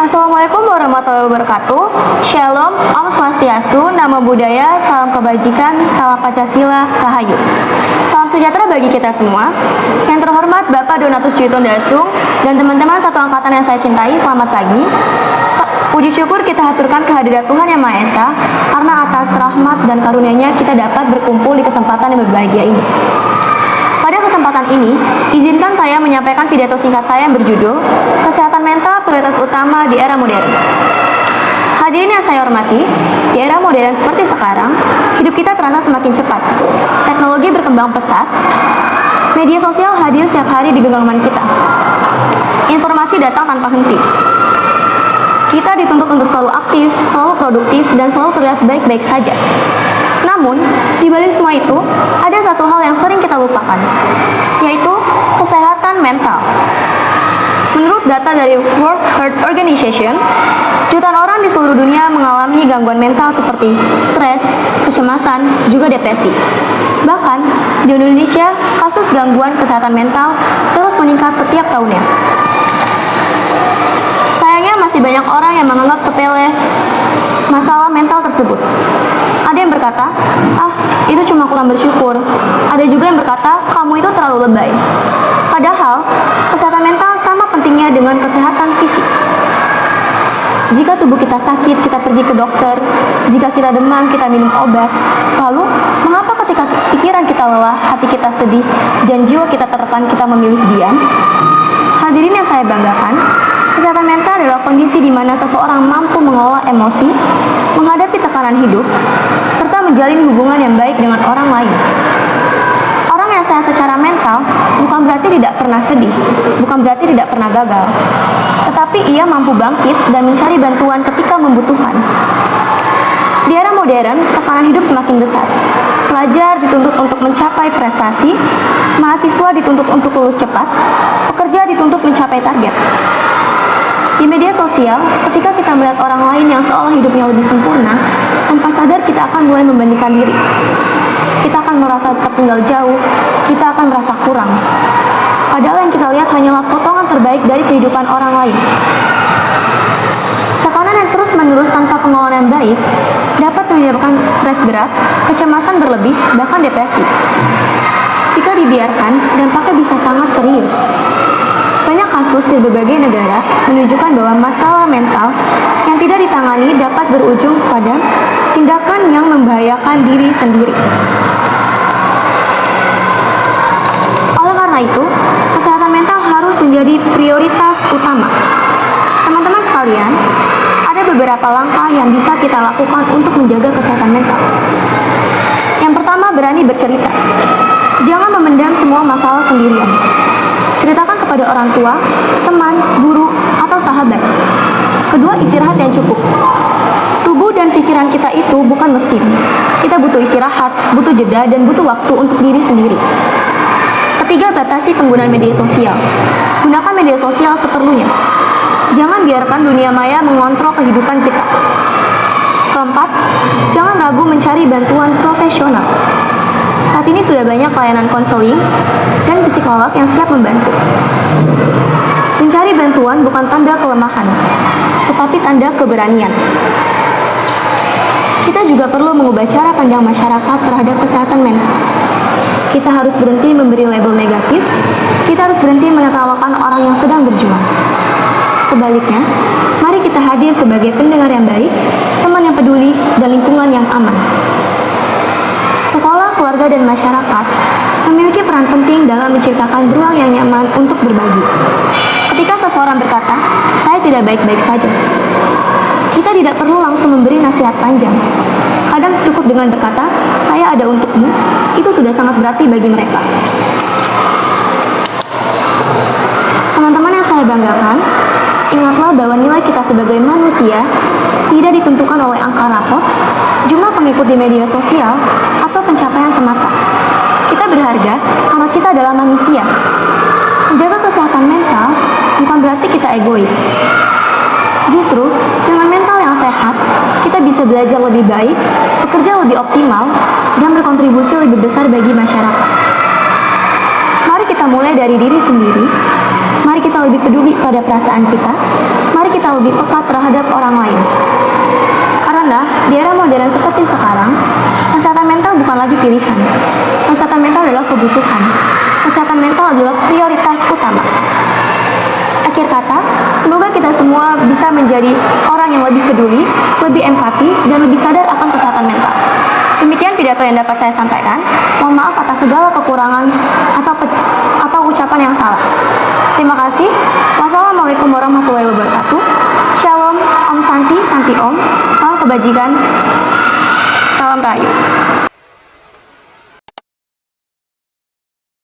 Assalamualaikum warahmatullahi wabarakatuh. Shalom, Om Swastiastu, Namo Buddhaya, Salam Kebajikan, Salam Pancasila, Rahayu. Salam sejahtera bagi kita semua. Yang terhormat Bapak Donatus Citon Dasung dan teman-teman satu angkatan yang saya cintai, selamat pagi. Puji syukur kita haturkan kehadirat Tuhan Yang Maha Esa, karena atas rahmat dan karunia-Nya kita dapat berkumpul di kesempatan yang berbahagia ini. Pada kesempatan ini, izinkan saya menyampaikan pidato singkat saya yang berjudul Kesehatan Mental Prioritas Utama di Era Modern. Hadirin yang saya hormati, di era modern seperti sekarang, hidup kita terasa semakin cepat. Teknologi berkembang pesat, media sosial hadir setiap hari di genggaman kita. Informasi datang tanpa henti. Kita dituntut untuk selalu aktif, selalu produktif, dan selalu terlihat baik-baik saja. Namun, di balik semua itu, ada satu hal yang sering kita lupakan, yaitu kesehatan mental. Menurut data dari World Health Organization, jutaan orang di seluruh dunia mengalami gangguan mental seperti stres, kecemasan, juga depresi. Bahkan, di Indonesia, kasus gangguan kesehatan mental terus meningkat setiap tahunnya. Sayangnya masih banyak orang yang menganggap sepele masalah mental tersebut. Ada yang berkata, itu cuma kurang bersyukur. Ada juga yang berkata, kamu itu terlalu lebay. Padahal, kesehatan mental sama pentingnya dengan kesehatan fisik. Jika tubuh kita sakit, kita pergi ke dokter. Jika kita demam, kita minum obat. Lalu, mengapa ketika pikiran kita lelah, hati kita sedih, dan jiwa kita tertekan, kita memilih diam? Hadirin yang saya banggakan, kesehatan mental adalah kondisi di mana seseorang mampu mengelola emosi, menghadapi tekanan hidup, serta menjalin hubungan yang baik dengan orang lain. Orang yang sehat secara mental bukan berarti tidak pernah sedih, bukan berarti tidak pernah gagal, tetapi ia mampu bangkit dan mencari bantuan ketika membutuhkan. Di era modern, tekanan hidup semakin besar. Pelajar dituntut untuk mencapai prestasi, mahasiswa dituntut untuk lulus cepat, pekerja dituntut mencapai target. Di media sosial, ketika kita melihat orang lain yang seolah hidupnya lebih sempurna, tanpa sadar kita akan mulai membandingkan diri. Kita akan merasa tertinggal jauh, kita akan merasa kurang. Padahal yang kita lihat hanyalah potongan terbaik dari kehidupan orang lain. Tekanan yang terus-menerus tanpa pengelolaan yang baik dapat menyebabkan stres berat, kecemasan berlebih, bahkan depresi. Jika dibiarkan, dampaknya bisa sangat serius. Banyak kasus di berbagai negara menunjukkan bahwa masalah mental yang tidak ditangani dapat berujung pada tindakan yang membahayakan diri sendiri. Oleh karena itu, kesehatan mental harus menjadi prioritas utama. Teman-teman sekalian, ada beberapa langkah yang bisa kita lakukan untuk menjaga kesehatan mental. Yang pertama, berani bercerita. Jangan memendam semua masalah sendirian. Ceritakan kepada orang tua, teman, guru, atau sahabat. Kedua, istirahat yang cukup. Tubuh dan pikiran kita itu bukan mesin. Kita butuh istirahat, butuh jeda, dan butuh waktu untuk diri sendiri. Ketiga, batasi penggunaan media sosial. Gunakan media sosial seperlunya. Jangan biarkan dunia maya mengontrol kehidupan kita. Keempat, jangan ragu mencari bantuan profesional. Saat ini sudah banyak layanan konseling dan psikolog yang siap membantu. Mencari bantuan bukan tanda kelemahan, tetapi tanda keberanian. Kita juga perlu mengubah cara pandang masyarakat terhadap kesehatan mental. Kita harus berhenti memberi label negatif, kita harus berhenti menertawakan orang yang sedang berjuang. Sebaliknya, mari kita hadir sebagai pendengar yang baik, teman yang peduli, dan lingkungan yang aman. Sekolah, keluarga, dan masyarakat memiliki peran penting dalam menciptakan ruang yang nyaman untuk berbagi. Ketika seseorang berkata, saya tidak baik-baik saja, kita tidak perlu langsung memberi nasihat panjang. Kadang cukup dengan berkata, saya ada untukmu, itu sudah sangat berarti bagi mereka. Teman-teman yang saya banggakan, ingatlah bahwa nilai kita sebagai manusia tidak ditentukan oleh angka rapot, jumlah pengikut di media sosial, atau pencapaian semata. Kita berharga karena kita adalah manusia. Menjaga kesehatan mental bukan berarti kita egois. Justru, dengan mental yang sehat, kita bisa belajar lebih baik, bekerja lebih optimal, dan berkontribusi lebih besar bagi masyarakat. Mari kita mulai dari diri sendiri. Mari kita lebih peduli pada perasaan kita. Mari kita bisa lebih peka terhadap orang lain. Karena di era modern seperti sekarang, kesehatan mental bukan lagi pilihan. Kesehatan mental adalah kebutuhan. Kesehatan mental adalah prioritas utama. Akhir kata, semoga kita semua bisa menjadi orang yang lebih peduli, lebih empati, dan lebih sadar akan kesehatan mental. Demikian pidato yang dapat saya sampaikan. Mohon maaf atas segala kekurangan atau ucapan yang salah. Terima kasih. Wassalamualaikum warahmatullahi wabarakatuh. Shalom, Om Santi, Santi Om. Salam kebajikan. Salam Rahayu.